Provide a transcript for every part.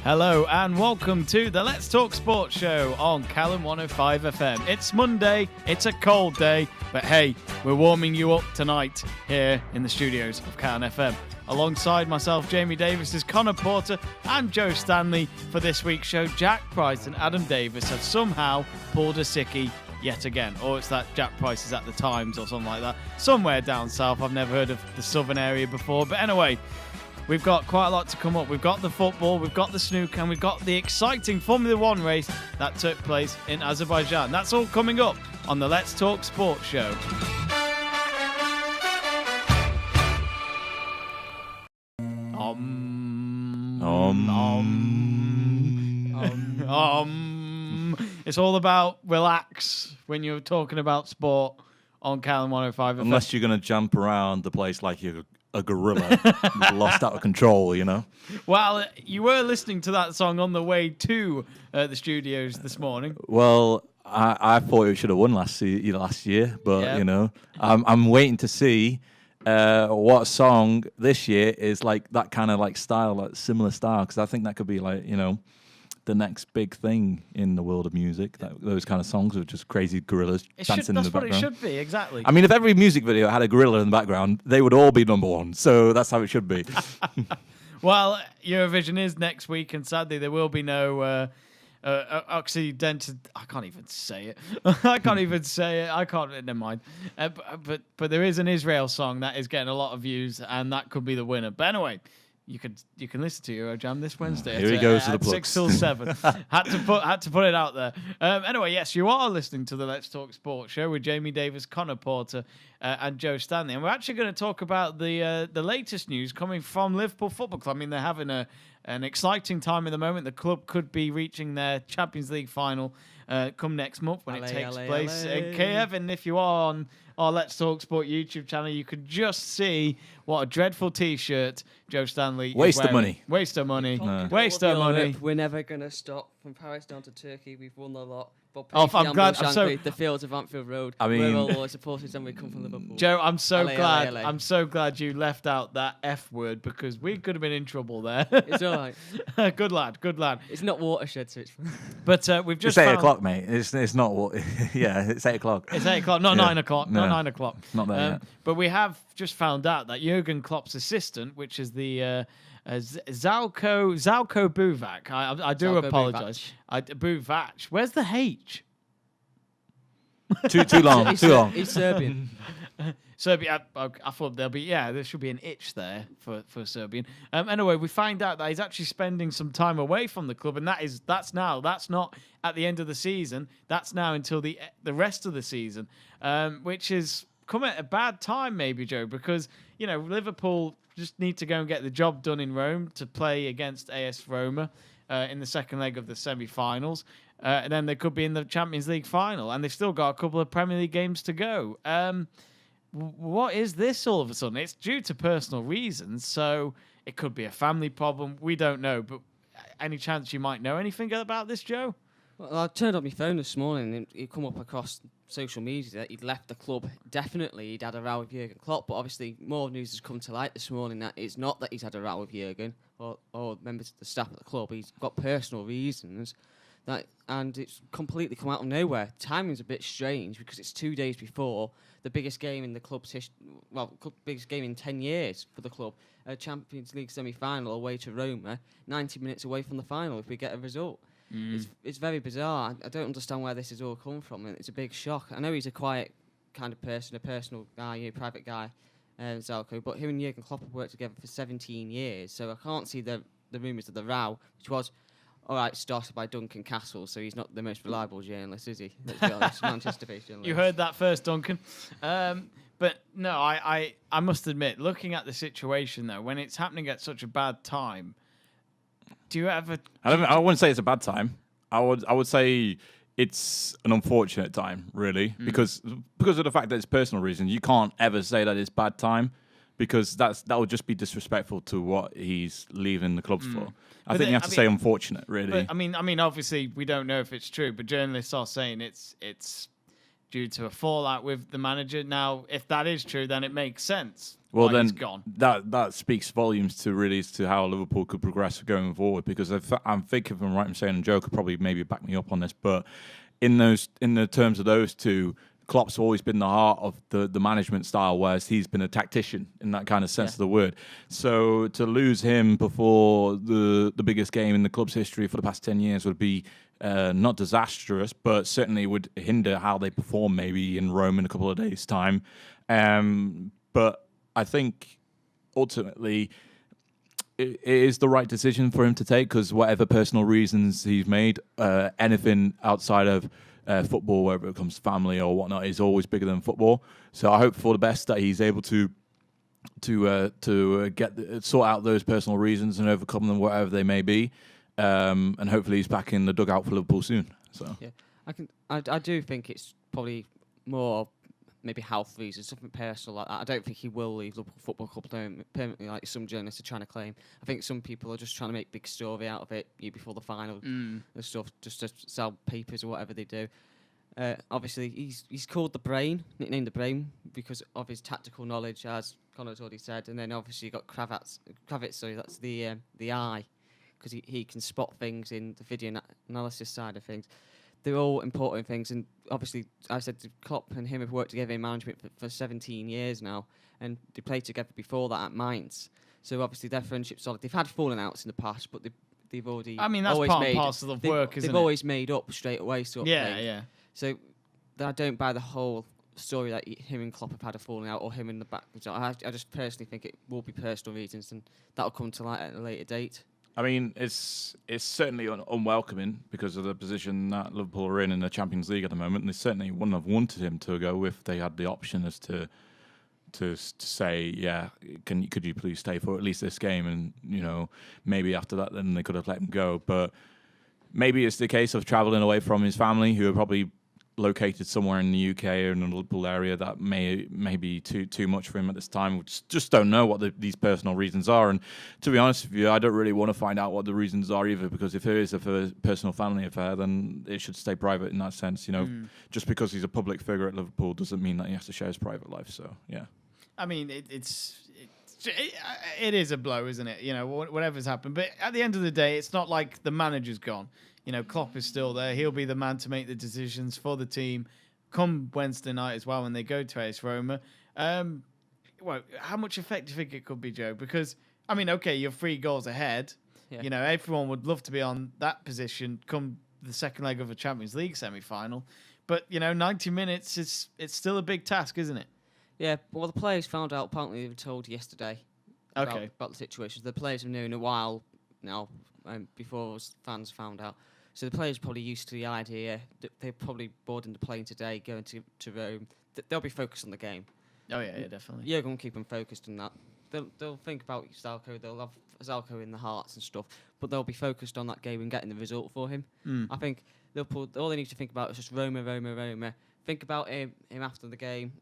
Hello and welcome to the Let's Talk Sports Show on Calon 105 FM. It's Monday, it's a cold day, but hey, we're warming you up tonight here in the studios of Calon FM. Alongside myself, Jamie Davies, is Conor Porter and Joe Stanley. For this week's show, Jack Price and Adam Davis have somehow pulled a sickie yet again. Or it's that Jack Price is at the Times or something like that. Somewhere down south. I've never heard of the southern area before. But anyway, we've got quite a lot to come up. We've got the football, we've got the snooker, and we've got the exciting Formula One race that took place in Azerbaijan. That's all coming up on the Let's Talk Sports Show. It's all about relax when you're talking about sport on Calon 105. Unless you're going to jump around the place like you're a gorilla lost out of control, you know? Well, you were listening to that song on the way to the studios this morning. Well, I thought it should have won last year, but, you know, I'm waiting to see what song this year is like that kind of like style, like similar style, because I think that could be like, you know, the next big thing in the world of music. Those kind of songs with just crazy gorillas dancing in the background. That's what it should be, exactly. I mean, if every music video had a gorilla in the background, they would all be number one. So that's how it should be. Well, Eurovision is next week, and sadly there will be no accidental. I can't even say it. I can't. Never mind. But there is an Israel song that is getting a lot of views, and that could be the winner. But anyway, you can listen to Eurojam this Wednesday. Here he goes to the plugs. 6 till 7. had to put it out there. Anyway, yes, you are listening to the Let's Talk Sports Show with Jamie Davies, Conor Porter, and Joe Stanley, and we're actually going to talk about the latest news coming from Liverpool Football Club. I memean, they're having an exciting time at the moment. The club could be reaching their Champions League final come next month when it takes place. Kevin, if you are on our Let's Talk Sport YouTube channel, you could just see what a dreadful T-shirt Joe Stanley is Waste of wearing. money. Waste of money. No. Waste of money. We're never going to stop. From Paris down to Turkey, we've won a lot. But I'm glad. the fields of Anfield Road. I mean, we're all loyal supporters and we come from Liverpool. Joe, I'm so glad. LA. I'm so glad you left out that F word because we could have been in trouble there. It's all right. Good lad. It's not watershed, so it's fine. But we've just it's 8 found... o'clock, mate. It's not what. Yeah, it's 8 o'clock. It's 8 o'clock, not 9 o'clock. No. Not 9 o'clock. Not there yet. But we have just found out that Jurgen Klopp's assistant, which is the Zeljko Buvac. I do Zeljko apologise. Buvac. Where's the H? Too long. Too long. He's Serbian. Serbia. I thought there should be an itch there for Serbian. Anyway, we find out that he's actually spending some time away from the club, and that's now. That's not at the end of the season. That's now until the rest of the season, which is come at a bad time, maybe, Joe, because you know Liverpool just need to go and get the job done in Rome to play against AS Roma in the second leg of the semi-finals. And then they could be in the Champions League final, and they've still got a couple of Premier League games to go. What is this all of a sudden? It's due to personal reasons, so it could be a family problem. We don't know, but any chance you might know anything about this, Joe? Well, I turned on my phone this morning and it come up across social media that he'd left the club. Definitely he'd had a row with Jurgen Klopp, but obviously more news has come to light this morning that it's not that he's had a row with Jurgen or members of the staff at the club. He's got personal reasons. And it's completely come out of nowhere. Timing's a bit strange because it's 2 days before the biggest game in the club's history. Well, biggest game in 10 years for the club. A Champions League semi-final away to Roma, 90 minutes away from the final if we get a result. It's very bizarre. I don't understand where this has all come from, and it's a big shock. I know he's a quiet kind of person, a personal guy, a private guy, Zeljko, but him and Jurgen Klopp have worked together for 17 years, so I can't see the rumours of the row, which was all right, started by Duncan Castle, so he's not the most reliable journalist, is he? Let's be honest, Manchester-based journalist. You heard that first, Duncan. But no, I must admit, looking at the situation though, when it's happening at such a bad time, do you ever? I wouldn't say it's a bad time. I would say it's an unfortunate time, really, because of the fact that it's personal reasons. You can't ever say that it's bad time. Because that would just be disrespectful to what he's leaving the clubs for. I think you have to say unfortunate, really. But I mean, obviously we don't know if it's true, but journalists are saying it's due to a fallout with the manager. Now, if that is true, then it makes sense. Well, why then he's gone. that speaks volumes to how Liverpool could progress going forward. Because I'm thinking, if I'm right in saying, and Joe could probably maybe back me up on this, but in the terms of those two, Klopp's always been the heart of the management style, whereas he's been a tactician in that kind of sense of the word. So to lose him before the biggest game in the club's history for the past 10 years would be not disastrous, but certainly would hinder how they perform maybe in Rome in a couple of days' time. But I think ultimately it is the right decision for him to take, because whatever personal reasons he's made, anything outside of football, whether it comes to family or whatnot, is always bigger than football. So I hope for the best that he's able to sort out those personal reasons and overcome them, whatever they may be. And hopefully he's back in the dugout for Liverpool soon. So yeah, I do think it's probably more maybe health reasons, something personal like that. I don't think he will leave Liverpool Football Club permanently, like some journalists are trying to claim. I think some people are just trying to make big story out of it before the final and stuff, just to sell papers or whatever they do. Obviously, he's called the Brain, nicknamed the Brain, because of his tactical knowledge, as Conor's already said. And then obviously you've got Kravitz, sorry, that's the eye, because he can spot things in the video analysis side of things. They're all important things, and obviously, I said Klopp and him have worked together in management for 17 years now, and they played together before that at Mainz. So obviously, their friendship's solid. They've had falling outs in the past, but they've already. I mean, that's part and parcel of work, isn't it? They've always made up straight away, sort of thing. Yeah. So I don't buy the whole story that him and Klopp have had a falling out, or him in the back. I just personally think it will be personal reasons, and that'll come to light at a later date. I mean, it's certainly unwelcoming because of the position that Liverpool are in the Champions League at the moment, and they certainly wouldn't have wanted him to go if they had the option as to say, yeah, could you please stay for at least this game, and maybe after that then they could have let him go. But maybe it's the case of travelling away from his family, who are probably located somewhere in the UK or in the Liverpool area, that may be too much for him at this time. We just don't know what these personal reasons are. And to be honest with you, I don't really want to find out what the reasons are either, because if it is a personal family affair, then it should stay private in that sense. Just because he's a public figure at Liverpool doesn't mean that he has to share his private life. So yeah, I mean it is a blow, isn't it? Whatever's happened, but at the end of the day, it's not like the manager's gone. Klopp is still there. He'll be the man to make the decisions for the team come Wednesday night as well when they go to AS Roma. Well, how much effect do you think it could be, Joe? Because, I mean, okay, you're 3 goals ahead. Yeah. Everyone would love to be on that position come the second leg of a Champions League semi-final. But, 90 minutes, it's still a big task, isn't it? Yeah, well, the players found out, apparently they were told yesterday about the situation. The players have known a while now, before fans found out. So the players are probably used to the idea that they're probably boarding the plane today, going to Rome. They'll be focused on the game. Oh, yeah, definitely. You're going to keep them focused on that. They'll think about Zeljko. They'll have Zeljko in the hearts and stuff, but they'll be focused on that game and getting the result for him. I think Liverpool, all they need to think about is just Roma. Think about him after the game,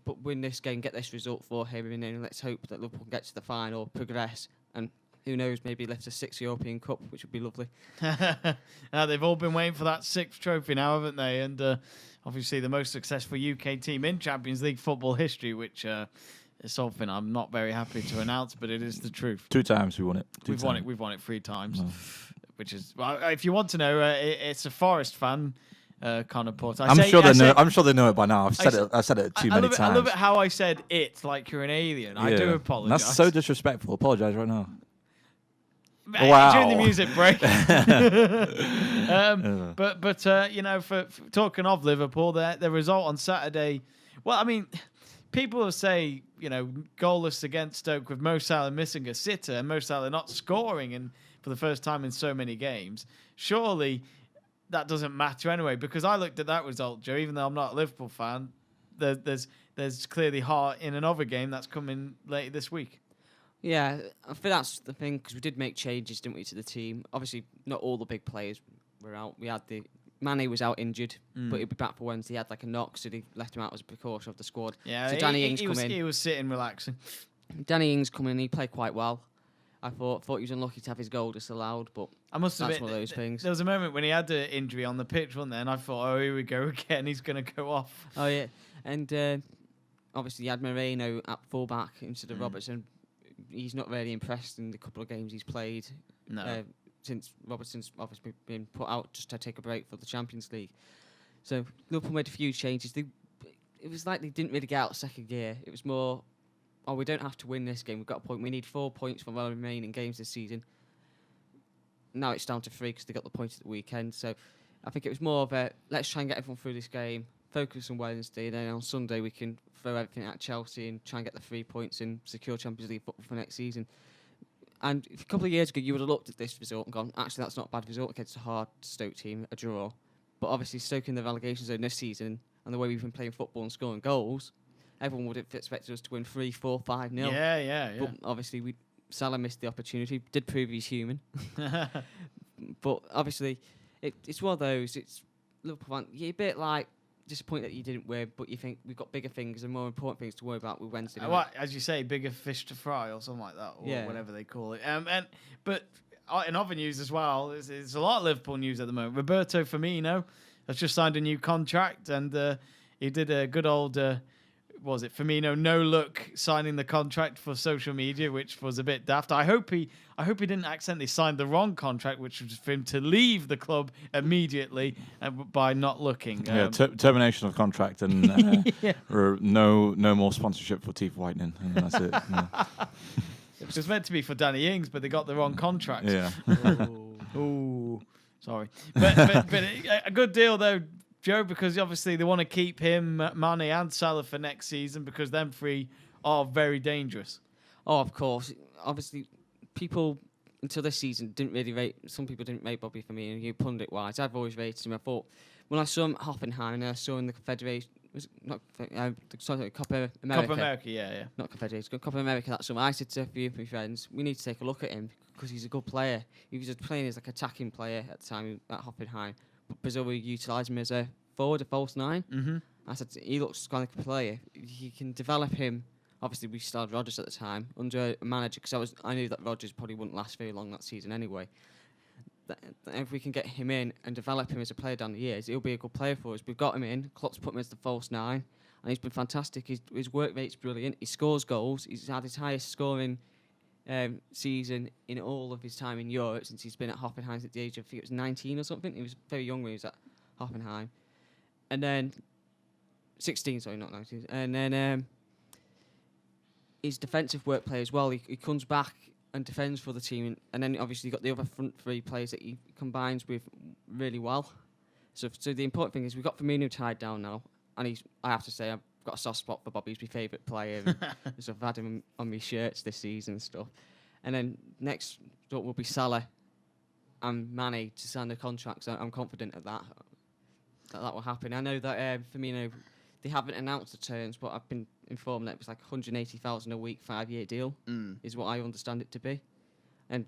but win this game, get this result for him, and then let's hope that Liverpool can get to the final, progress, and who knows, maybe lift a 6th European Cup, which would be lovely. They've all been waiting for that 6th trophy now, haven't they? And obviously the most successful UK team in Champions League football history, which is something I'm not very happy to announce, but it is the truth. 2 times we won it. We've won it 3 times, which is, well, if you want to know, it's a Forest fan. Conor Porter. I'm sure they know it by now. I've said it too many times. I love it how I said it like you're an alien. Yeah. I do apologise. That's so disrespectful. Apologise right now. Wow. During the music break. But for talking of Liverpool, the result on Saturday. Well, I mean, people will say goalless against Stoke with Mo Salah missing a sitter and Mo Salah not scoring for the first time in so many games. Surely that doesn't matter anyway, because I looked at that result, Joe. Even though I'm not a Liverpool fan, there's clearly heart in another game that's coming later this week. Yeah, I think that's the thing, because we did make changes, didn't we, to the team? Obviously, not all the big players were out. We had Mane was out injured, but he'll be back for Wednesday. He had like a knock, so they left him out as a precaution of the squad. Yeah, so Danny Ings come in. He was sitting relaxing. Danny Ings come in, he played quite well. I thought he was unlucky to have his goal disallowed, but I must that's admit, one of those things. There was a moment when he had an injury on the pitch, wasn't there? And I thought, oh, here we go again. He's going to go off. Oh, yeah. And obviously, you had Moreno at full-back instead of Robertson. He's not really impressed in the couple of games he's played. No. Since Robertson's obviously been put out just to take a break for the Champions League. So Liverpool made a few changes. It was like they didn't really get out second gear. It was more, we don't have to win this game. We've got a point. We need 4 points from our remaining games this season. Now it's down to 3 because they got the points at the weekend. So I think it was more of a, let's try and get everyone through this game, focus on Wednesday, and then on Sunday we can throw everything at Chelsea and try and get the 3 points and secure Champions League football for next season. And a couple of years ago, you would have looked at this result and gone, actually, that's not a bad result against a hard Stoke team, a draw. But obviously, Stoke in the relegation zone this season, and the way we've been playing football and scoring goals, everyone would have expected us to win 3, 4, 5-0. Yeah. But obviously, Salah missed the opportunity, did prove he's human. But obviously, it's one of those, it's Liverpool, you're a bit like, disappointed that you didn't win, but you think we've got bigger things and more important things to worry about with Wednesday night. As you say, bigger fish to fry or something like that, or whatever they call it. But in other news as well, there's a lot of Liverpool news at the moment. Roberto Firmino has just signed a new contract, and he did a good old, was it Firmino no look signing the contract for social media, which was a bit daft. I hope he didn't accidentally sign the wrong contract, which was for him to leave the club immediately by not looking. Termination of contract and no more sponsorship for teeth whitening, and that's it. It was meant to be for Danny Ings, but they got the wrong contract. Yeah. Ooh, sorry, but a good deal though, Joe, because obviously they want to keep him, Mane and Salah for next season because them three are very dangerous. Oh, of course. Obviously, people until this season didn't really rate. Some people didn't rate Bobby Firmino. You pundit wise, I've always rated him. I thought when I saw him at Hoffenheim and I saw him in the Confederation, was it not Copa America? Copa America, yeah. Not Confederation, Copa America. That summer, I said to a few of my friends, we need to take a look at him because he's a good player. He was just playing as like attacking player at the time at Hoffenheim. Brazil will utilise him as a forward, a false 9. Mm-hmm. I said he looks kind of like a player. You can develop him. Obviously, we started Rodgers at the time under a manager because I knew that Rodgers probably wouldn't last very long that season anyway. If we can get him in and develop him as a player down the years, he'll be a good player for us. We've got him in. Klopp's put him as the false 9, and he's been fantastic. His work rate's brilliant. He scores goals. He's had his highest scoring season in all of his time in Europe since he's been at Hoffenheim at the age of, I think it was 19 or something. He was very young when he was at Hoffenheim. And then 16, sorry, not 19. And then his defensive work play as well. He comes back and defends for the team, and then obviously you've got the other front three players that he combines with really well. So the important thing is we've got Firmino tied down now, and I have to say I've got a soft spot for Bobby. He's my favourite player. So I've had him on my shirts this season and stuff. And then next up will be Salah and Mane to sign the contracts. I'm confident of that will happen. I know that Firmino, they haven't announced the terms, but I've been informed that it was like 180,000 a week, 5-year deal, is what I understand it to be. And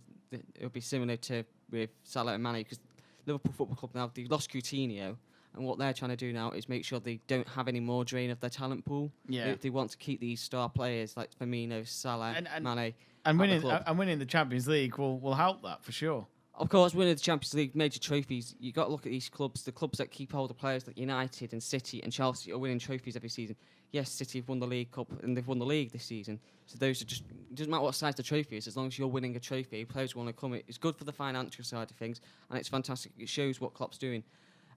it'll be similar to with Salah and Mane, because Liverpool Football Club now, they lost Coutinho, and what they're trying to do now is make sure they don't have any more drain of their talent pool. Yeah. They want to keep these star players like Firmino, Salah, Mane. And winning the Champions League will help that for sure. Of course, winning the Champions League, major trophies, you got to look at these clubs, the clubs that keep hold of players like United and City and Chelsea are winning trophies every season. Yes, City have won the League Cup and they've won the league this season. So those are just, it doesn't matter what size the trophy is, as long as you're winning a trophy, players want to come. It's good for the financial side of things, and it's fantastic. It shows what Klopp's doing.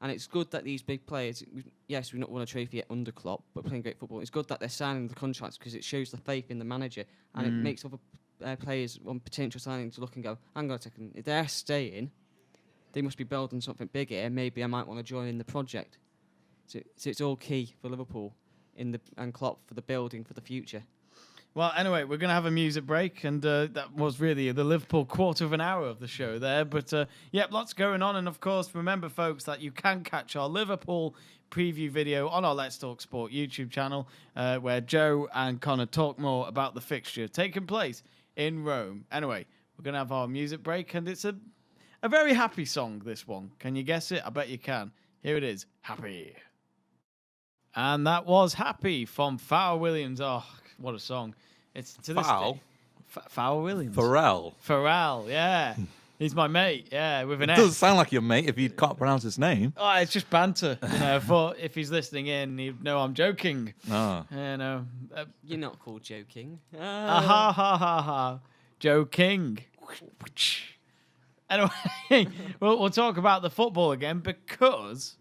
And it's good that these big players, yes, we've not won a trophy yet under Klopp, but playing great football. It's good that they're signing the contracts because it shows the faith in the manager, and it makes other players on potential signing to look and go, hang on a second, if they're staying, they must be building something bigger, and maybe I might want to join in the project. So it's all key for Liverpool and Klopp for the building for the future. Well, anyway, we're going to have a music break, and that was really the Liverpool quarter of an hour of the show there. But, lots going on. And, of course, remember, folks, that you can catch our Liverpool preview video on our Let's Talk Sport YouTube channel, where Joe and Conor talk more about the fixture taking place in Rome. Anyway, we're going to have our music break, and it's a very happy song, this one. Can you guess it? I bet you can. Here it is, Happy. And that was Happy from Pharrell Williams. Oh, what a song. It's to this day. Farrell Williams. Farrell, yeah. He's my mate, yeah, with an It S. doesn't sound like your mate if you can't pronounce his name. Oh, it's just banter. I thought if he's listening in, he'd know I'm joking. Oh. You're not called joking. Ha ha ha ha. Joe King. Anyway, we'll talk about the football again because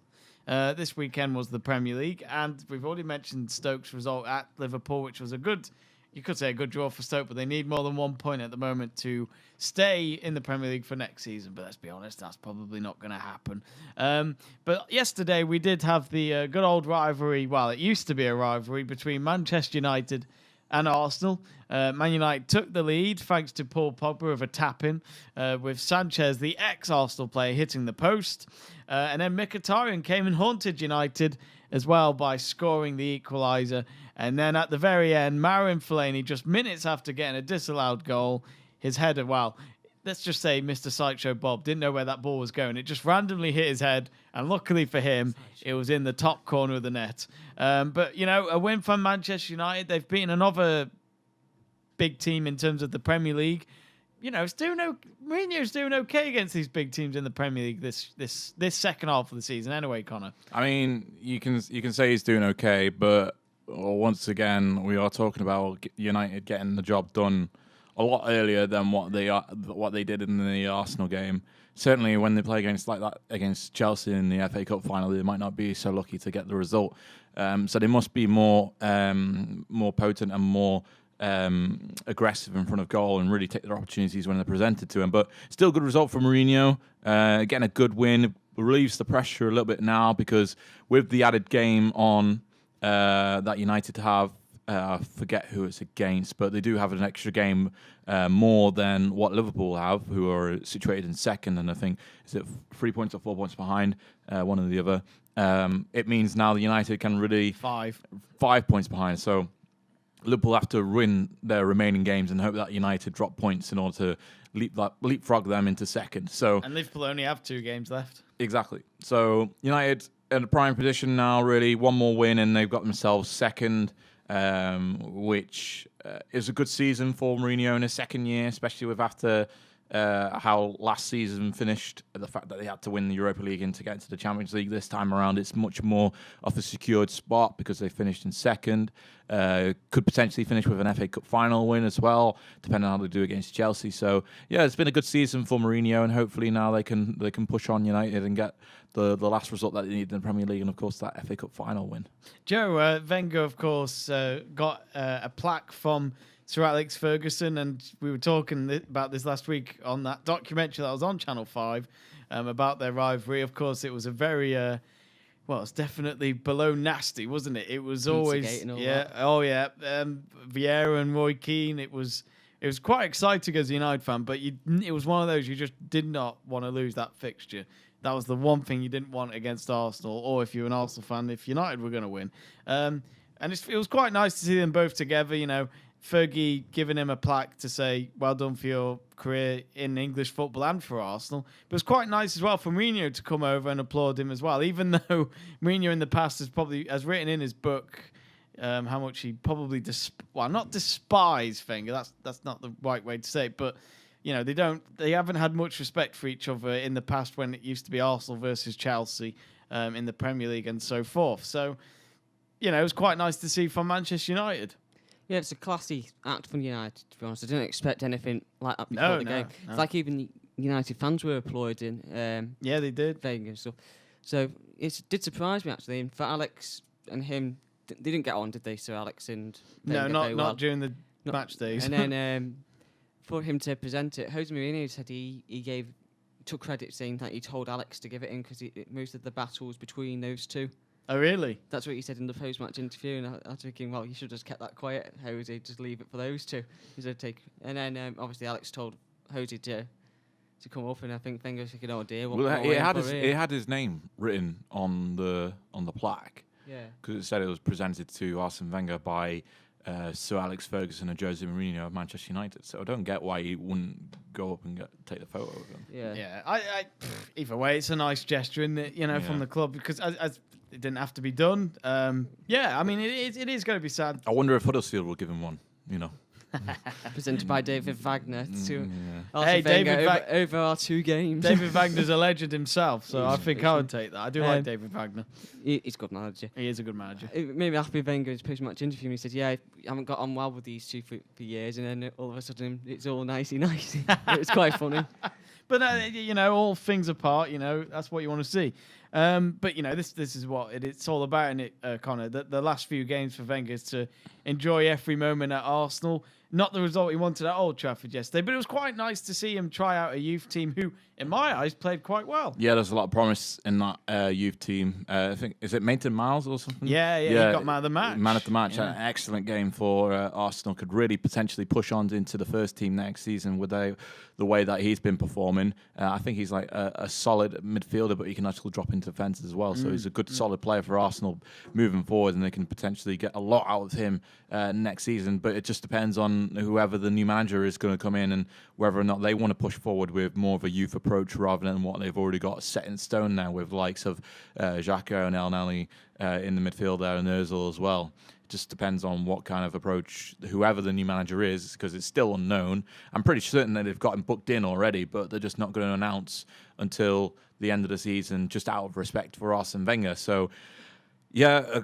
this weekend was the Premier League, and we've already mentioned Stoke's result at Liverpool, which was you could say a good draw for Stoke, but they need more than 1 point at the moment to stay in the Premier League for next season. But let's be honest, that's probably not going to happen. But yesterday we did have the good old rivalry. Well, it used to be a rivalry between Manchester United and Arsenal. Man United took the lead thanks to Paul Pogba of a tap-in, with Sanchez, the ex-Arsenal player, hitting the post. And then Mkhitaryan came and haunted United as well by scoring the equaliser. And then at the very end, Marouane Fellaini, just minutes after getting a disallowed goal, his header, well, let's just say Mr. Sideshow Bob didn't know where that ball was going. It just randomly hit his head, and luckily for him, it was in the top corner of the net. But, a win from Manchester United. They've beaten another big team in terms of the Premier League. Mourinho's doing okay against these big teams in the Premier League this second half of the season. Anyway, Conor. I mean, you can say he's doing okay, but once again, we are talking about United getting the job done a lot earlier than what they did in the Arsenal game. Certainly, when they play against Chelsea in the FA Cup final, they might not be so lucky to get the result. So they must be more potent and more aggressive in front of goal and really take their opportunities when they're presented to them. But still, good result for Mourinho. Getting a good win relieves the pressure a little bit now because with the added game on that United have. I forget who it's against, but they do have an extra game more than what Liverpool have, who are situated in second, and I think is it 3 points or 4 points behind one or the other. It means now the United can really 5 points behind. So Liverpool have to win their remaining games and hope that United drop points in order to leapfrog them into second. And Liverpool only have 2 games left. Exactly. So United in a prime position now, really. One more win and they've got themselves second, which is a good season for Mourinho in his second year, especially with after how last season finished, the fact that they had to win the Europa League and to get into the Champions League this time around. It's much more of a secured spot because they finished in second. Could potentially finish with an FA Cup final win as well, depending on how they do against Chelsea. So yeah, it's been a good season for Mourinho, and hopefully now they can push on United and get the last result that they need in the Premier League, and of course that FA Cup final win. Joe, Wenger of course got a plaque from Sir Alex Ferguson, and we were talking about this last week on that documentary that was on Channel 5 about their rivalry. Of course, it was a very, it's definitely below nasty, wasn't it? It was always, Vieira and Roy Keane. It was quite exciting as a United fan, but it was one of those you just did not want to lose that fixture. That was the one thing you didn't want against Arsenal, or if you're an Arsenal fan, if United were going to win. And it was quite nice to see them both together, Fergie giving him a plaque to say, well done for your career in English football and for Arsenal. But it was quite nice as well for Mourinho to come over and applaud him as well, even though Mourinho in the past has written in his book how much he probably not despise Wenger. That's not the right way to say it, but they haven't had much respect for each other in the past when it used to be Arsenal versus Chelsea in the Premier League and so forth. So, it was quite nice to see from Manchester United. Yeah, it's a classy act from United, to be honest. I didn't expect anything like that before the game. No. It's like even the United fans were applauding. Yeah, they did. Wenger and stuff. So it did surprise me, actually. And for Alex and him, they didn't get on, did they, Sir Alex and Wenger? No, not during the match days. And then for him to present it, Jose Mourinho said he took credit saying that he told Alex to give it in because most of the battles between those two. Oh, really? That's what he said in the post-match interview, and I was thinking, well, you should have just kept that quiet, Jose, just leave it for those two. And then, obviously, Alex told Jose to come up, and I think Wenger's thinking, oh dear, it had his name written on the plaque. Yeah. Because it said it was presented to Arsene Wenger by Sir Alex Ferguson and Jose Mourinho of Manchester United. So I don't get why he wouldn't go up and take the photo of him. Yeah. I either way, it's a nice gesture, isn't it? From the club, because as it didn't have to be done. I mean, it is going to be sad. I wonder if Huddersfield will give him one. Presented by David Wagner to Hey, David over our 2 games. David Wagner's a legend himself, so I think I would take that. I do like David Wagner. He's a good manager. He is a good manager. It made me happy Wenger's post-match interview, and he said, "Yeah, I haven't got on well with these two for years," and then all of a sudden it's all nicey. It was quite funny. But all things apart, that's what you want to see. But this is what it's all about, isn't it, Conor? The last few games for Wenger is to enjoy every moment at Arsenal. Not the result he wanted at Old Trafford yesterday, but it was quite nice to see him try out a youth team who, in my eyes, played quite well. Yeah, there's a lot of promise in that youth team. I think, is it Maitland-Niles or something? Yeah, he got man of the match. Man of the match. Yeah. An excellent game for Arsenal. Could really potentially push on into the first team next season with the way that he's been performing. I think he's like a solid midfielder, but he can actually drop into defence as well. So he's a good, solid player for Arsenal moving forward, and they can potentially get a lot out of him next season. But it just depends on whoever the new manager is going to come in and whether or not they want to push forward with more of a youth approach rather than what they've already got set in stone now with the likes of Xhaka and El Nani in the midfield there and Ozil as well. It just depends on what kind of approach whoever the new manager is, because it's still unknown. I'm pretty certain that they've got him booked in already, but they're just not going to announce until the end of the season, just out of respect for Arsene Wenger. So, yeah,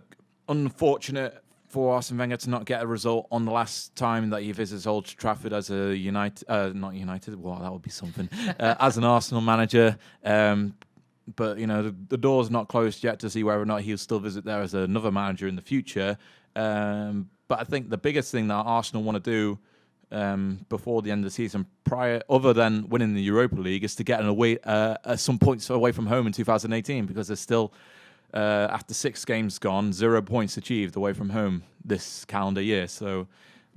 unfortunate for Arsene Wenger to not get a result on the last time that he visits Old Trafford as a not United. Well, that would be something. As an Arsenal manager. But, the door's not closed yet to see whether or not he'll still visit there as another manager in the future. But I think the biggest thing that Arsenal want to do before the end of the season, other than winning the Europa League, is to get some points away from home in 2018, because there's still, after 6 games gone, 0 points achieved away from home this calendar year. So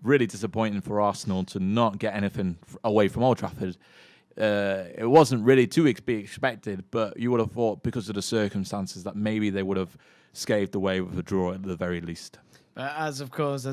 really disappointing for Arsenal to not get anything away from Old Trafford. It wasn't really to be expected, but you would have thought, because of the circumstances, that maybe they would have scathed away with a draw at the very least. As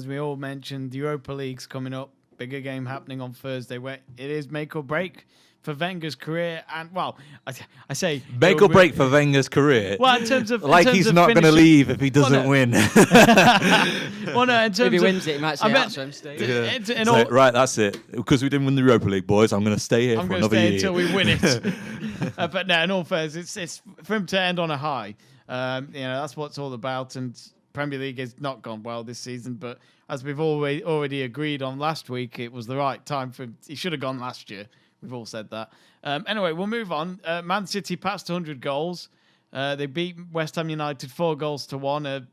we all mentioned, the Europa League's coming up. Bigger game happening on Thursday, where it is make or break for Wenger's career. And, well, I say... Make or break for Wenger's career? Well, in terms of... He's not going to leave if he doesn't win. Well, no, in terms if he wins it, he might say, that's where I'm staying. Right, that's it. Because we didn't win the Europa League, boys, I'm going to stay here for another year. I'm going to stay until we win it. But no, in all fairness, it's for him to end on a high. That's what it's all about. And Premier League has not gone well this season, but as we've already agreed on last week, it was the right time for him. He should have gone last year. We've all said that. Anyway, we'll move on. Man City passed 100 goals. They beat West Ham United 4-1.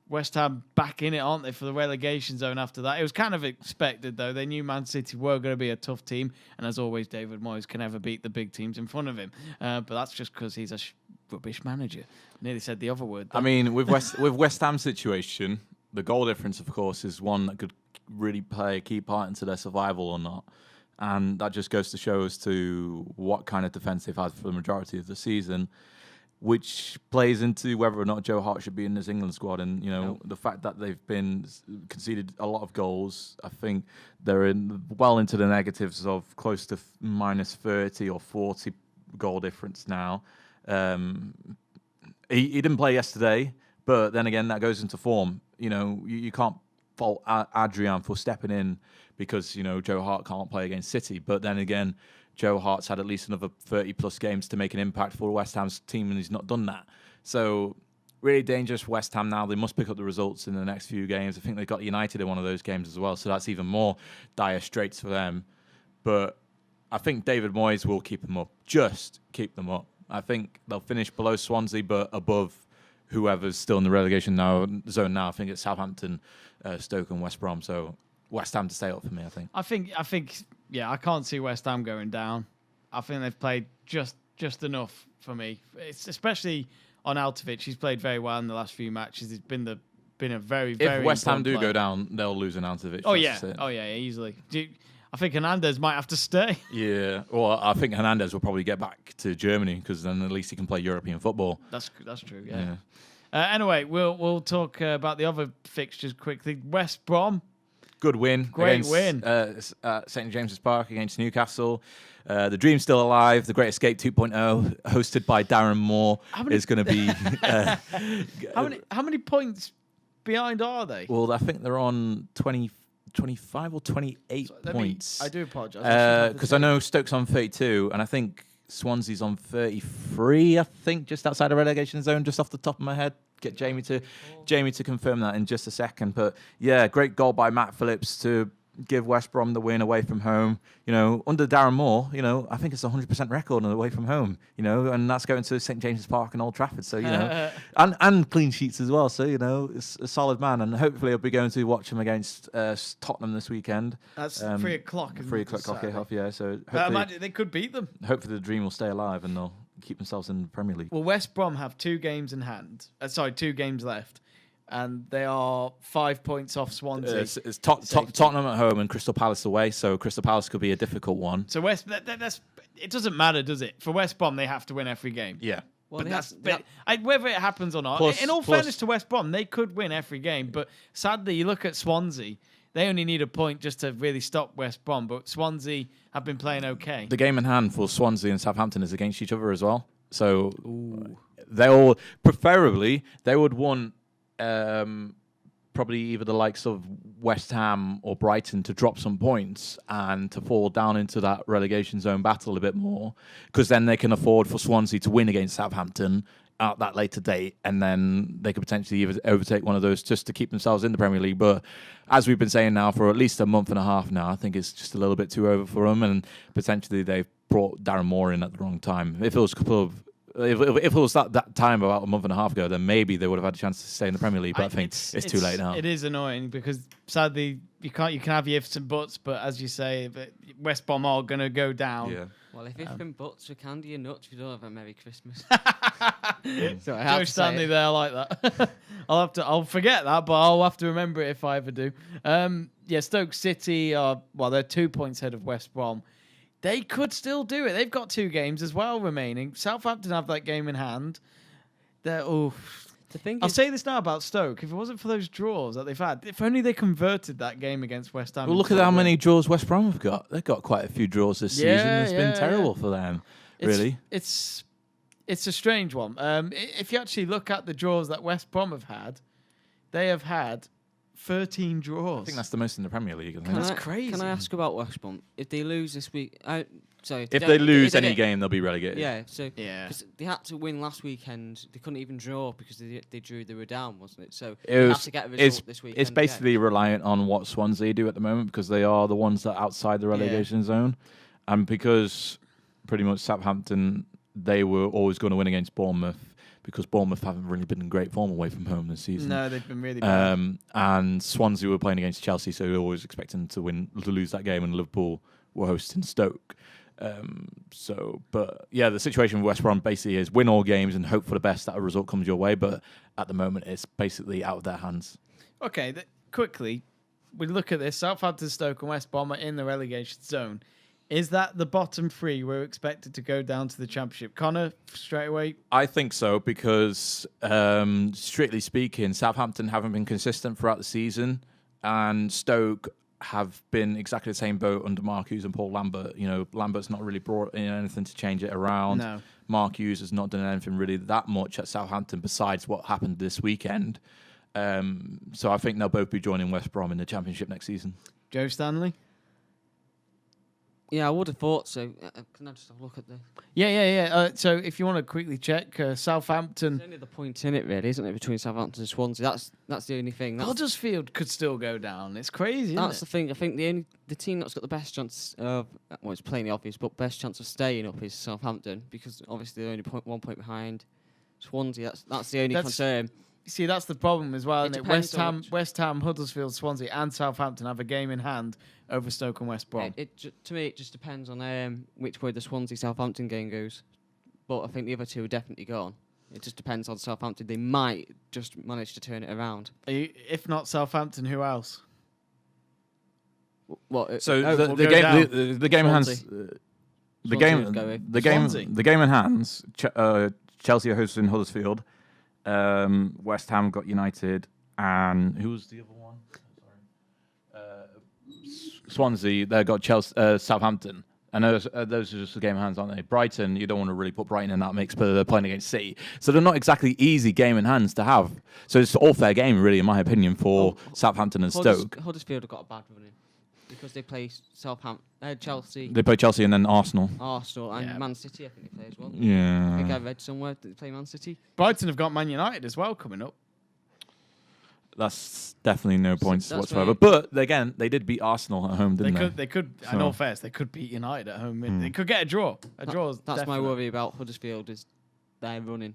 West Ham back in it, aren't they, for the relegation zone after that? It was kind of expected, though. They knew Man City were going to be a tough team. And as always, David Moyes can never beat the big teams in front of him. But that's just because he's a rubbish manager. Nearly said the other word. I mean, with West Ham's situation, the goal difference, of course, is one that could really play a key part into their survival or not. And that just goes to show as to what kind of defence they've had for the majority of the season, which plays into whether or not Joe Hart should be in this England squad. And, the fact that they've been conceded a lot of goals, I think they're well into the negatives of close to minus 30 or 40 goal difference now. He didn't play yesterday, but then again, that goes into form. You can't fault Adrian for stepping in because, Joe Hart can't play against City. But then again, Joe Hart's had at least another 30-plus games to make an impact for West Ham's team, and he's not done that. So, really dangerous for West Ham now. They must pick up the results in the next few games. I think they got United in one of those games as well, so that's even more dire straits for them. But I think David Moyes will keep them up. Just keep them up. I think they'll finish below Swansea, but above whoever's still in the relegation zone now. I think it's Southampton, Stoke and West Brom. So West Ham to stay up for me, I think. I think, I can't see West Ham going down. I think they've played just enough for me. It's especially on Altovic. He's played very well in the last few matches. He's been a very, very. If West Ham do player. go down, they'll lose an Altovic. Oh yeah, easily. I think Hernandez might have to stay. Yeah, well, I think Hernandez will probably get back to Germany because then at least he can play European football. That's true. Yeah. Anyway, we'll talk about the other fixtures quickly. West Brom. Good win. Great win. St. James's Park against Newcastle. The Dream's still alive. The Great Escape 2.0, hosted by Darren Moore, is going to be... How many points behind are they? Well, I think they're on 20... 25 or 28 points. I do apologise. Because I know Stoke's on 32, and I think Swansea's on 33, I think, just outside the relegation zone, just off the top of my head. Get Jamie to confirm that in just a second. But yeah, great goal by Matt Phillips to give West Brom the win away from home. Under Darren Moore, I think it's a 100% record away from home, and that's going to St. James's Park and Old Trafford. So, and clean sheets as well. So, it's a solid man. And hopefully I'll be going to watch him against Tottenham this weekend. That's 3 o'clock. 3 o'clock kickoff, yeah. So hopefully they could beat them. Hopefully the dream will stay alive and they'll keep themselves in the Premier League. Well, West Brom have 2 games in hand. 2 games left. And they are 5 points off Swansea. It's Tottenham at home and Crystal Palace away, so Crystal Palace could be a difficult one. So it doesn't matter, does it? For West Brom, they have to win every game. Yeah. Well, whether it happens or not, in all fairness to West Brom, they could win every game. But sadly, you look at Swansea, they only need a point just to really stop West Brom. But Swansea have been playing okay. The game in hand for Swansea and Southampton is against each other as well. So preferably, they would want probably either the likes of West Ham or Brighton to drop some points and to fall down into that relegation zone battle a bit more, because then they can afford for Swansea to win against Southampton at that later date, and then they could potentially either overtake one of those just to keep themselves in the Premier League. But as we've been saying now for at least a month and a half now, I think it's just a little bit too over for them, and potentially they've brought Darren Moore in at the wrong time. If it was a couple of If it was that time about a month and a half ago, then maybe they would have had a chance to stay in the Premier League. But I think it's too late now. It is annoying because sadly you can have your ifs and buts, but as you say, West Brom are going to go down. Yeah. Well, if ifs and buts are candy and nuts, we don't have a Merry Christmas. So I have Stanley there like that. I'll forget that, but I'll have to remember it if I ever do. Stoke City they're 2 points ahead of West Brom. They could still do it. They've got 2 games as well remaining. Southampton have that game in hand. I'll say this now about Stoke. If it wasn't for those draws that they've had, if only they converted that game against West Ham. Well, look at how many draws West Brom have got. They've got quite a few draws this season. It's been terrible for them, really. It's a strange one. If you actually look at the draws that West Brom have had, they have had 13 draws. I think that's the most in the Premier League. That's crazy. Can I ask about West Brom? If they lose this week, if they lose any game, they'll be relegated. Yeah. So because they had to win last weekend, they couldn't even draw because they drew. They were down, wasn't it? So they have to get a result this weekend. It's basically reliant on what Swansea do at the moment, because they are the ones that are outside the relegation zone, and because pretty much Southampton, they were always going to win against Bournemouth, because Bournemouth haven't really been in great form away from home this season. No, they've been really bad. And Swansea were playing against Chelsea, so we were always expecting to lose that game, and Liverpool were hosting Stoke. The situation with West Brom basically is win all games and hope for the best that a result comes your way, but at the moment it's basically out of their hands. Okay, quickly, we look at this. Southampton, Stoke and West Brom are in the relegation zone. Is that the bottom 3 we're expected to go down to the Championship? Conor, straight away? I think so, because strictly speaking, Southampton haven't been consistent throughout the season, and Stoke have been exactly the same boat under Mark Hughes and Paul Lambert. Lambert's not really brought in anything to change it around. No. Mark Hughes has not done anything really that much at Southampton besides what happened this weekend. So I think they'll both be joining West Brom in the Championship next season. Joe Stanley? Yeah, I would have thought so. Can I just have a look at the... Yeah. So if you want to quickly check, Southampton... There's only the point in it, really, isn't it, between Southampton and Swansea? That's the only thing. Huddersfield could still go down. It's crazy, That's the thing. I think the team that's got the best chance of... Well, it's plainly obvious, but best chance of staying up is Southampton, because obviously they're only 1 point behind Swansea. That's the only concern. See, that's the problem as well, isn't it? West Ham, Huddersfield, Swansea and Southampton have a game in hand over Stoke and West Brom. To me, it just depends on which way the Swansea-Southampton game goes. But I think the other 2 are definitely gone. It just depends on Southampton. They might just manage to turn it around. If not Southampton, who else? What? The game in hands. The game in hands. Chelsea are hosting Huddersfield. West Ham got United, and who was the other one? Swansea. They got Southampton. And those are just the game of hands, aren't they? Brighton, you don't want to really put Brighton in that mix, but they're playing against City. So they're not exactly easy game in hands to have. So it's all fair game, really, in my opinion, for Southampton and Stoke. Huddersfield have got a bad run in because they play Chelsea. They play Chelsea and then Arsenal. And Man City, I think they play as well. Yeah. I think I read somewhere that they play Man City. Brighton have got Man United as well coming up. That's definitely no points whatsoever. Right. But again, they did beat Arsenal at home, didn't they? They could. In all fairness, they could beat United at home. They could get a draw. That's my worry about Huddersfield is they're running.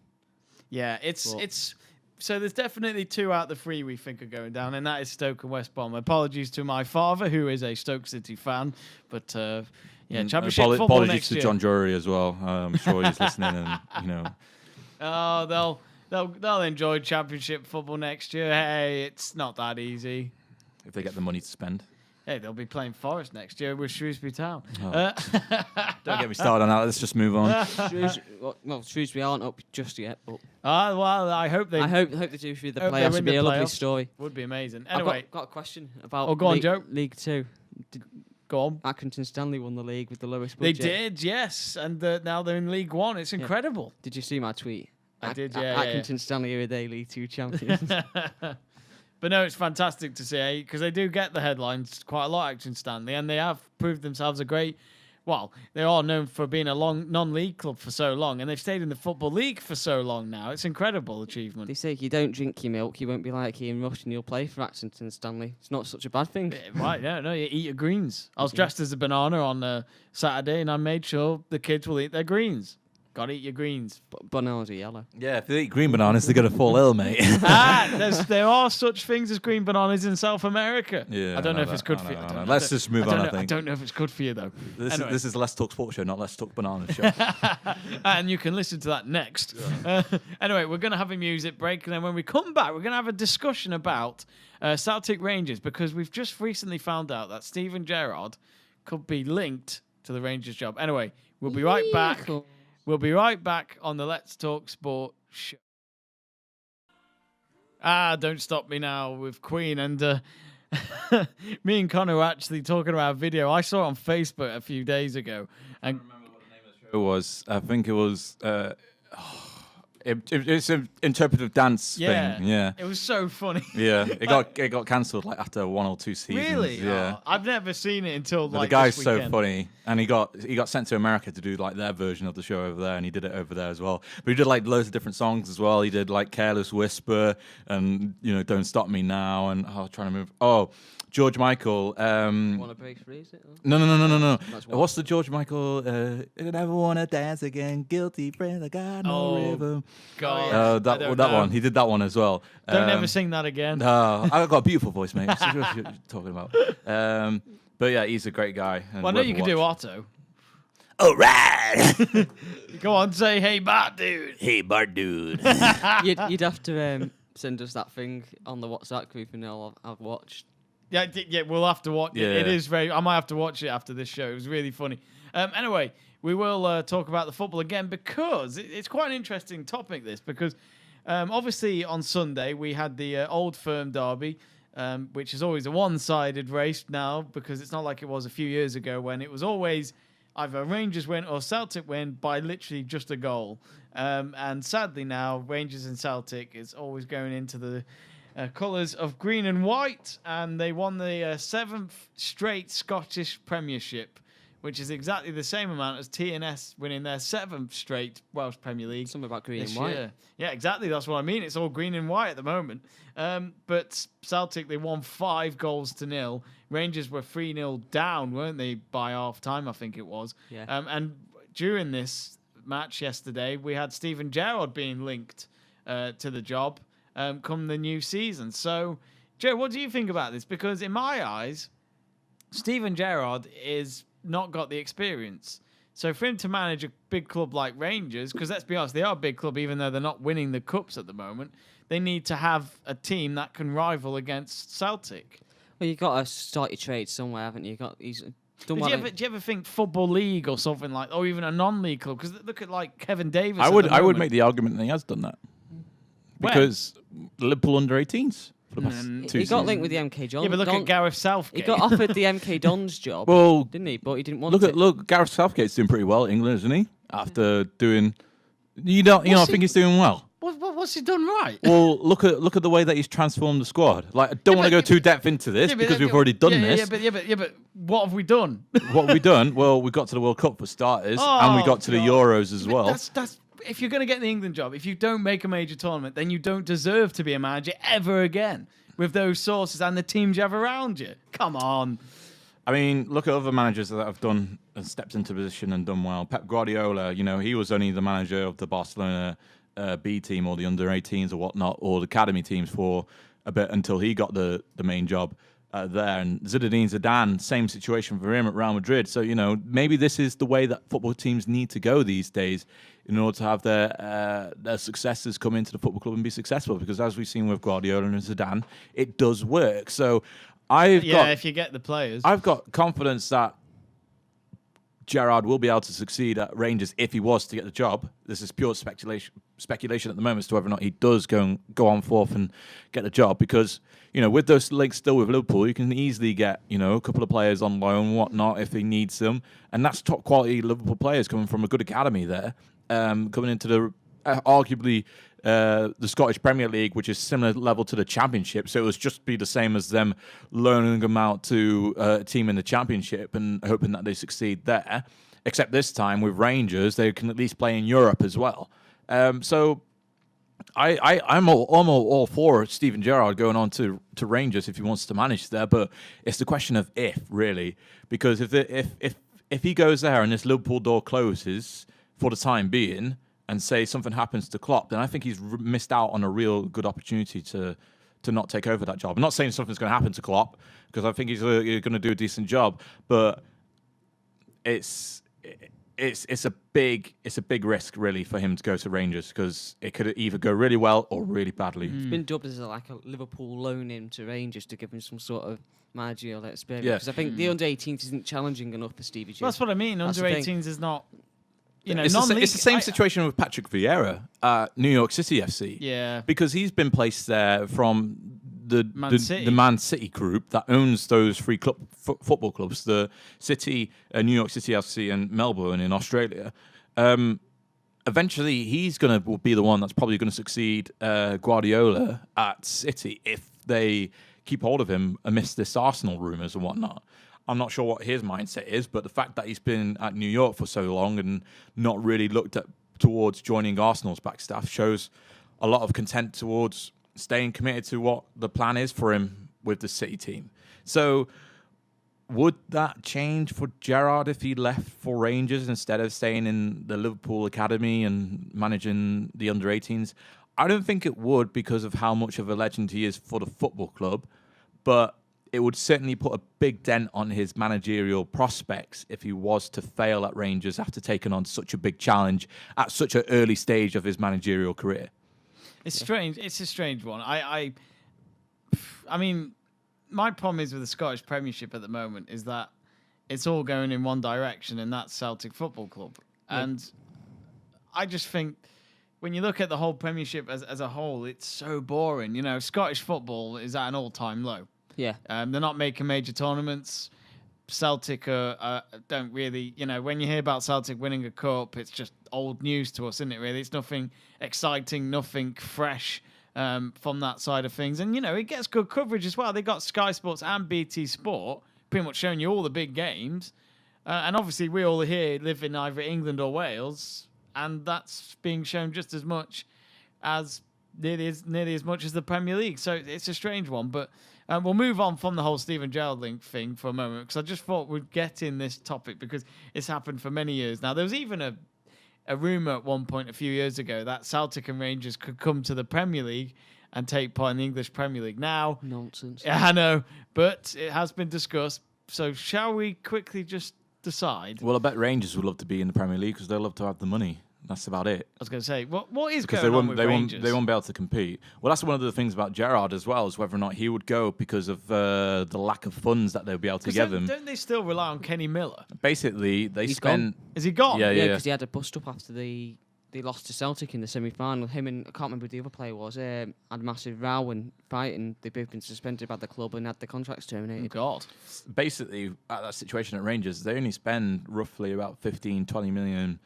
Yeah, it's. So there's definitely 2 out of the 3 we think are going down, and that is Stoke and West Brom. Apologies to my father, who is a Stoke City fan, but Championship football apologies next to year. John Drury as well. I'm sure he's listening, and Oh, they'll enjoy Championship football next year. Hey, it's not that easy. if they get the money to spend. Hey, they'll be playing Forest next year with Shrewsbury Town. Oh. Don't get me started on that. Let's just move on. Shrewsbury aren't up just yet, but Well, I hope they. I hope they do through the hope they playoffs. win It'd be the a lovely playoffs. story. Would be amazing. I've Anyway, got a question about Oh, go on, Joe. League 2. go on. Accrington Stanley won the league with the lowest They budget. did, yes, and now they're in League One. It's incredible. Did you see my tweet? I did, yeah. Accrington Stanley are they League 2 champions. But no, it's fantastic to see because they do get the headlines quite a lot, Accrington Stanley, and they have proved themselves a great. Well, they are known for being a long non-league club for so long, and they've stayed in the Football League for so long now. It's incredible achievement. They say if you don't drink your milk, you won't be like Ian Rush and you'll play for Accrington Stanley. It's not such a bad thing. Right, no, you eat your greens. I was dressed as a banana on Saturday, and I made sure the kids will eat their greens. Got to eat your greens. Bananas are yellow. Yeah, if they eat green bananas, they're going to fall ill, mate. There are such things as green bananas in South America. Yeah, I don't know if it's good for you. Let's just move on, I think. I don't know if it's good for you, though. This is the Let's Talk Sports Show, not Let's Talk Banana Show. And you can listen to that next. Anyway, we're going to have a music break, and then when we come back, we're going to have a discussion about Celtic Rangers, because we've just recently found out that Steven Gerrard could be linked to the Rangers job. Anyway, we'll be right back. We'll be right back on the Let's Talk Sport show. Don't Stop Me Now with Queen. And me and Conor were actually talking about a video. I saw it on Facebook a few days ago. And I don't remember what the name of the show was. I think it was... it's an interpretive dance thing. Yeah. It was so funny. Yeah. It got cancelled like after 1 or 2 seasons. Really? Yeah. Oh, I've never seen it until But like the guy's this so weekend. funny, and he got sent to America to do like their version of the show over there, and he did it over there as well. But he did like loads of different songs as well. He did like "Careless Whisper" and "Don't Stop Me Now," and trying to move. Oh, George Michael. Want to break free, is it? No. That's What's the George Michael? I never wanna dance again. Guilty friend, I got no rhythm. God, that one. He did that one as well. Don't ever sing that again. I've got a beautiful voice, mate. That's what you're talking about. But yeah, he's a great guy. Well, I know you can do Otto. All right. Go on, say, hey, Bart, dude. Hey, Bart, dude. You'd have to send us that thing on the WhatsApp group, and I'll watch. Yeah, we'll have to watch it. Yeah. It is very... I might have to watch it after this show. It was really funny. Anyway, we will talk about the football again, because it's quite an interesting topic, this, because obviously on Sunday we had the Old Firm derby, which is always a one-sided race now, because it's not like it was a few years ago when it was always either Rangers win or Celtic win by literally just a goal. And sadly now, Rangers and Celtic is always going into the colours of green and white, and they won the 7th straight Scottish Premiership, which is exactly the same amount as TNS winning their 7th straight Welsh Premier League. Something about green and this white. year. Yeah, exactly. That's what I mean. It's all green and white at the moment. But Celtic, they won 5-0. Rangers were 3-0 down, weren't they, by half time, I think it was. Yeah. And during this match yesterday, we had Steven Gerrard being linked to the job come the new season. So, Joe, what do you think about this? Because in my eyes, Steven Gerrard is not got the experience. So for him to manage a big club like Rangers, because let's be honest, they are a big club, even though they're not winning the cups at the moment, they need to have a team that can rival against Celtic. Well, you've got to start your trade somewhere, haven't you? He's done well. Do you ever think Football League or something like, or even a non-league club? Because look at like Kevin Davies. I would make the argument that he has done that. Where? Because Liverpool under 18s, for the past 2 He seasons. got linked with the MK John. Yeah, but look at Gareth Southgate. He got offered the MK Dons job, Well, didn't he? But he didn't want it. Look, Gareth Southgate's doing pretty well at England, isn't he? After doing, you don't think he's doing well. What's he done right? Well, look at the way that he's transformed the squad. Like, I don't want to go too depth into this because we've already done this. But what have we done? What have we done? Well, we got to the World Cup for starters, and we got to the Euros as well. That's if you're going to get the England job, if you don't make a major tournament, then you don't deserve to be a manager ever again with those sources and the teams you have around you. Come on. I mean, look at other managers that have done and stepped into position and done well. Pep Guardiola, he was only the manager of the Barcelona B team or the under-18s or whatnot, or the academy teams for a bit until he got the main job there. And Zinedine Zidane, same situation for him at Real Madrid. So, maybe this is the way that football teams need to go these days in order to have their successors come into the football club and be successful. Because as we've seen with Guardiola and Zidane, it does work. So if you get the players. I've got confidence that Gerrard will be able to succeed at Rangers if he was to get the job. This is pure speculation at the moment as to whether or not he does go on forth and get the job. Because, with those links still with Liverpool, you can easily get, a couple of players on loan and whatnot if he needs them. And that's top quality Liverpool players coming from a good academy there, coming into the arguably the Scottish Premier League, which is similar level to the Championship. So it would just be the same as them loaning them out to a team in the Championship and hoping that they succeed there. Except this time with Rangers, they can at least play in Europe as well. So I'm all for Steven Gerrard going on to Rangers if he wants to manage there. But it's the question of if, really. Because if he goes there and this Liverpool door closes for the time being, and say something happens to Klopp, then I think he's missed out on a real good opportunity to not take over that job. I'm not saying something's going to happen to Klopp, because I think he's going to do a decent job, but it's a big risk really for him to go to Rangers, because it could either go really well or really badly. It's been dubbed as a Liverpool loan in to Rangers to give him some sort of managerial experience. Yeah. Because I think the under-18s isn't challenging enough for Stevie G. Well, that's what I mean. Under-18s is not. It's the same situation with Patrick Vieira at New York City FC. Yeah. Because he's been placed there from the Man City group that owns those three football clubs, the City, New York City FC and Melbourne in Australia. Eventually, he's going to be the one that's probably going to succeed Guardiola at City if they keep hold of him amidst this Arsenal rumours and whatnot. I'm not sure what his mindset is, but the fact that he's been at New York for so long and not really looked towards joining Arsenal's back staff shows a lot of content towards staying committed to what the plan is for him with the City team. So would that change for Gerrard if he left for Rangers instead of staying in the Liverpool academy and managing the under-18s? I don't think it would, because of how much of a legend he is for the football club, but it would certainly put a big dent on his managerial prospects if he was to fail at Rangers after taking on such a big challenge at such an early stage of his managerial career. It's strange. It's a strange one. I mean, my problem is with the Scottish Premiership at the moment is that it's all going in one direction, and that's Celtic Football Club. Yeah. And I just think when you look at the whole Premiership as a whole, it's so boring. Scottish football is at an all-time low. Yeah. They're not making major tournaments. Celtic don't really, when you hear about Celtic winning a cup, it's just old news to us, isn't it, really? It's nothing exciting, nothing fresh from that side of things. And, it gets good coverage as well. They got Sky Sports and BT Sport pretty much showing you all the big games. And obviously we all here live in either England or Wales, and that's being shown just as much as nearly as much as the Premier League. So it's a strange one, but we'll move on from the whole Steven Gerrard link thing for a moment, because I just thought we'd get in this topic because it's happened for many years now. There was even a rumour at one point a few years ago that Celtic and Rangers could come to the Premier League and take part in the English Premier League. Now, nonsense. Yeah, I know, but it has been discussed. So shall we quickly just decide? Well, I bet Rangers would love to be in the Premier League because they love to have the money. That's about it. I was going to say, what is because going on with Rangers? They won't be able to compete. Well, that's one of the things about Gerrard as well, is whether or not he would go because of the lack of funds that they'll be able to give him. Don't they still rely on Kenny Miller? Basically, He's gone. Is he gone? Yeah. Because he had a bust up after the they lost to Celtic in the semi-final. Him and I can't remember who the other player was. Had a massive row and fight, and they've both been suspended by the club and had their contracts terminated. Oh God! Basically, at that situation at Rangers, they only spend roughly about 15-20 million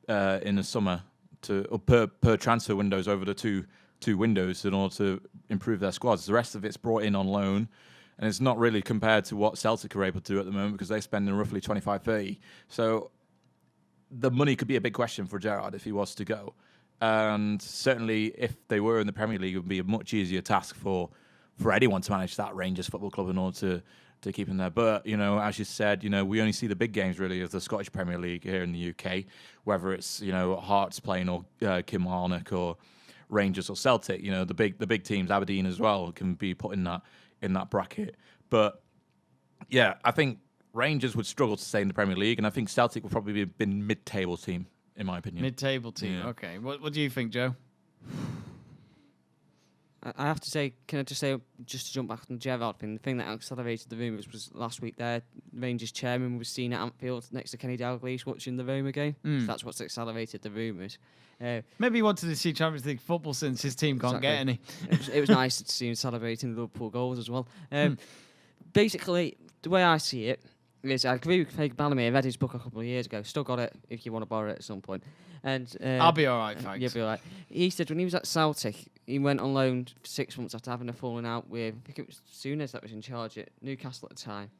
in the summer per transfer windows over the two windows in order to improve their squads. The rest of it's brought in on loan, and it's not really compared to what Celtic are able to do at the moment because they spend roughly 25-30. So the money could be a big question for Gerrard if he was to go. And certainly if they were in the Premier League, it would be a much easier task for anyone to manage that Rangers Football Club in order to keep him there. But, as you said, we only see the big games really of the Scottish Premier League here in the UK, whether it's, Hearts playing or Kilmarnock or Rangers or Celtic. The big teams, Aberdeen as well, can be put in that bracket. But yeah, I think Rangers would struggle to stay in the Premier League, and I think Celtic will probably be a mid-table team, in my opinion. Mid-table team, Yeah. Okay. What do you think, Joe? I have to say, can I just say, just to jump back on the Gerrard thing, the thing that accelerated the rumours was last week there, Rangers chairman was seen at Anfield next to Kenny Dalglish watching the Roma game. So that's what's accelerated the rumours. Maybe he wanted to see Champions League football since his team can't get any. It was nice to see him celebrating the Liverpool goals as well. Basically, the way I see it is, I agree with Craig Bellamy. I read his book a couple of years ago. Still got it if you want to borrow it at some point. And I'll be all right, thanks. You'll be all right. He said when he was at Celtic, he went on loan for 6 months after having a falling out with, I think it was Souness that was in charge at Newcastle at the time.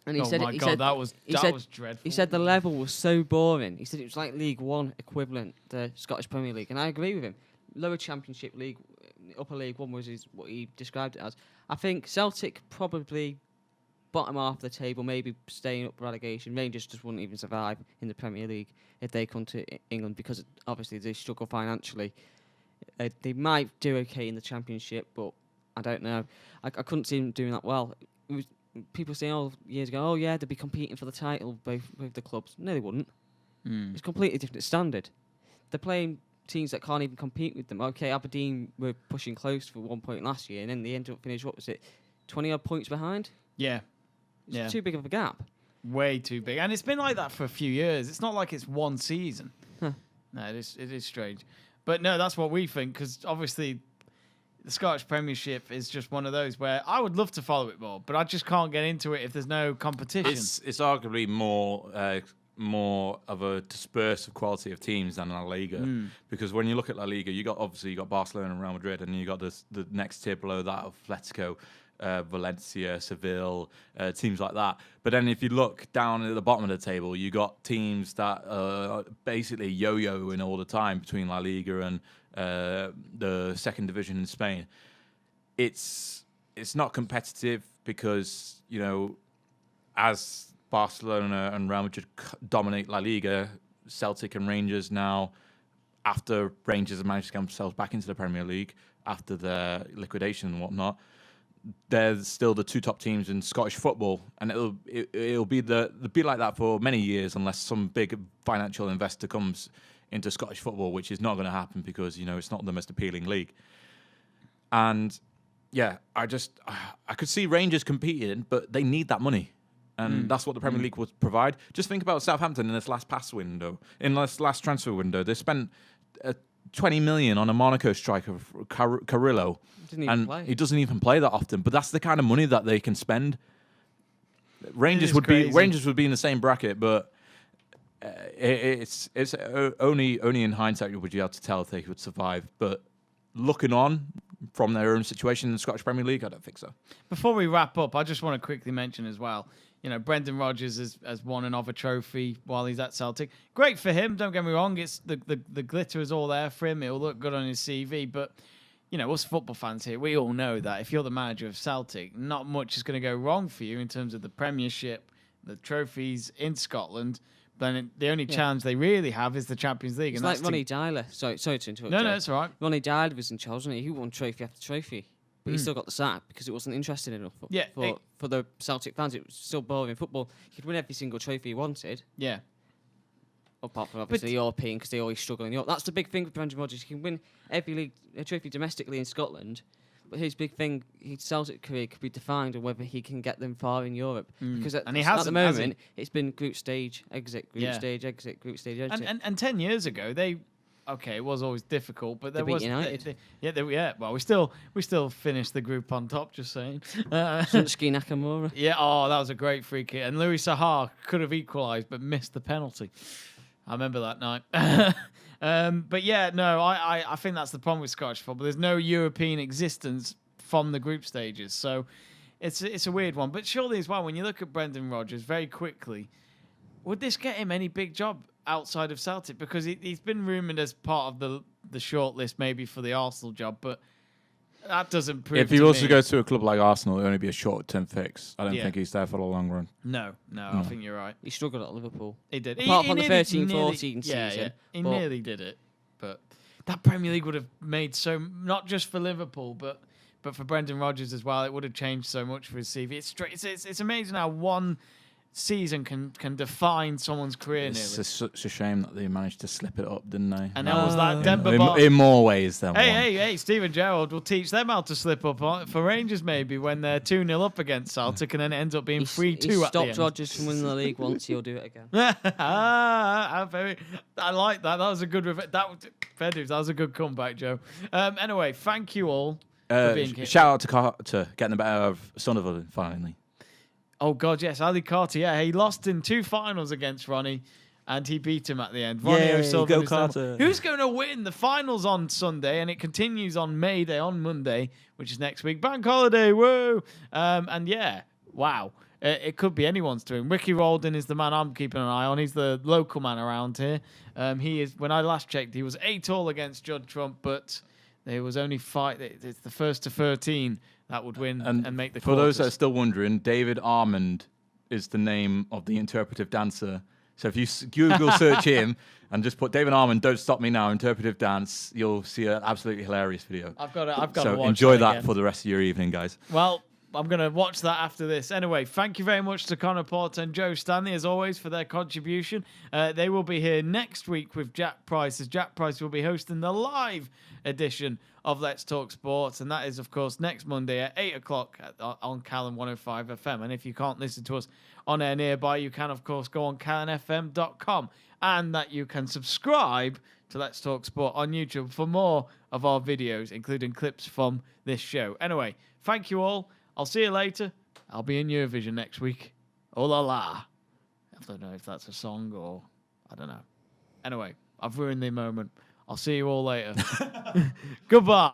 And he said, that was dreadful. He said the level was so boring. He said it was like League One equivalent, the Scottish Premier League, and I agree with him. Lower Championship League, Upper League One was what he described it as. I think Celtic probably bottom half of the table, maybe staying up for relegation. Rangers just wouldn't even survive in the Premier League if they come to England because obviously they struggle financially. They might do okay in the Championship, but I don't know. I couldn't see them doing that well. People saying years ago, they'd be competing for the title both with the clubs. No, they wouldn't. It's a completely different standard. They're playing teams that can't even compete with them. Okay, Aberdeen were pushing close for 1 point last year, and then they ended up finishing, 20 odd points behind? Yeah. It's too big of a gap. Way too big. And it's been like that for a few years. It's not like it's one season. Huh. No, it is strange. But no, that's what we think, because obviously the Scottish Premiership is just one of those where I would love to follow it more, but I just can't get into it if there's no competition. It's arguably more of a dispersive quality of teams than La Liga, because when you look at La Liga, you got Barcelona and Real Madrid, and you got the next tier below that of Atletico, Valencia, Seville, teams like that. But then if you look down at the bottom of the table, you got teams that are basically yo-yoing all the time between La Liga and the second division in Spain. It's not competitive because, as Barcelona and Real Madrid dominate La Liga, Celtic and Rangers now, after Rangers have managed to get themselves back into the Premier League after their liquidation and whatnot, they're still the two top teams in Scottish football, and it'll be like that for many years unless some big financial investor comes into Scottish football, which is not going to happen because it's not the most appealing league. And yeah, I could see Rangers competing, but they need that money, and that's what the Premier League would provide. Just think about Southampton in this last transfer window. They spent 20 million on a Monaco striker, Carrillo. He doesn't even play that often, but that's the kind of money that they can spend. Rangers would be in the same bracket, but it's only in hindsight would you have to tell if they would survive. But looking on from their own situation in the Scottish Premier League, I don't think so. Before we wrap up, I just want to quickly mention as well, Brendan Rodgers has won another trophy while he's at Celtic. Great for him, don't get me wrong. It's the glitter is all there for him. It'll look good on his CV, but us football fans here, we all know that if you're the manager of Celtic, not much is going to go wrong for you in terms of the Premiership, the trophies in Scotland. Then the only challenge they really have is the Champions League. It's like Ronnie Dyler. Sorry to interrupt. No, it's all right. Ronnie Dyler was in charge, wasn't he? He won trophy after trophy. But he still got the sack because it wasn't interesting enough for the Celtic fans. It was still boring football. He could win every single trophy he wanted. Yeah. Apart from obviously European, because they always struggle in Europe. That's the big thing with Brendan Rodgers. He can win every league trophy domestically in Scotland, but his big thing, his Celtic career could be defined on whether he can get them far in Europe. Because at the moment, it's been group stage, exit, group stage, exit, group stage, exit. And 10 years ago, they okay, it was always difficult, but They there beat was United. Well, we still finished the group on top. Just saying. Sunsky Nakamura. Yeah. Oh, that was a great free kick, and Louis Sahar could have equalised, but missed the penalty. I remember that night. But yeah, no, I think that's the problem with Scottish football. There's no European existence from the group stages, so it's a weird one. But surely as well, when you look at Brendan Rodgers very quickly, would this get him any big job outside of Celtic? Because he's been rumoured as part of the shortlist maybe for the Arsenal job, but that doesn't prove. If he was to go to a club like Arsenal, it'll only be a short-term fix. I don't think he's there for the long run. No, I think you're right. He struggled at Liverpool. He did. Apart from the nearly- 13-14 season. Yeah, he nearly did it. But that Premier League would have made not just for Liverpool, but for Brendan Rodgers as well. It would have changed so much for his CV. It's amazing how one season can define someone's career. It's such a shame that they managed to slip it up, didn't they? And that was that Denver in more ways than one. Hey, Steven Gerrard will teach them how to slip up for Rangers maybe when they're 2-0 up against Celtic and then it ends up being 3-2 at the end. Stopped Rodgers from winning the league once, he'll do it again. I like that. That was a good fair dues. That was a good comeback, Joe. Anyway, thank you all for being here. Shout out to Carter getting the better of Sunderland finally. Oh, God, yes. Ali Carter, yeah. He lost in 2 finals against Ronnie, and he beat him at the end. Ronnie O'Sullivan. Go Carter. Who's going to win? The finals on Sunday, and it continues on May Day, on Monday, which is next week. Bank holiday, woo! And yeah, wow. It could be anyone's to win. Ricky Roldan is the man I'm keeping an eye on. He's the local man around here. He is. When I last checked, he was 8-all against Judd Trump, but there was only 5. It's the first to 13 that would win and make the For those that are quarters. still wondering, David Armand is the name of the interpretive dancer. So if you Google search him and just put David Armand, Don't Stop Me Now, interpretive dance, you'll see an absolutely hilarious video. I've got to So watch enjoy that again. for the rest of your evening, guys. Well, I'm going to watch that after this. Anyway, thank you very much to Conor Porter and Joe Stanley, as always, for their contribution. They will be here next week with Jack Price, as Jack Price will be hosting the live edition of Let's Talk Sports, and that is, of course, next Monday at 8 o'clock on Calon 105 FM. And if you can't listen to us on air nearby, you can, of course, go on calonfm.com, and that you can subscribe to Let's Talk Sport on YouTube for more of our videos, including clips from this show. Anyway, thank you all. I'll see you later. I'll be in Eurovision next week. Oh la la. I don't know if that's a song or I don't know. Anyway, I've ruined the moment. I'll see you all later. Goodbye.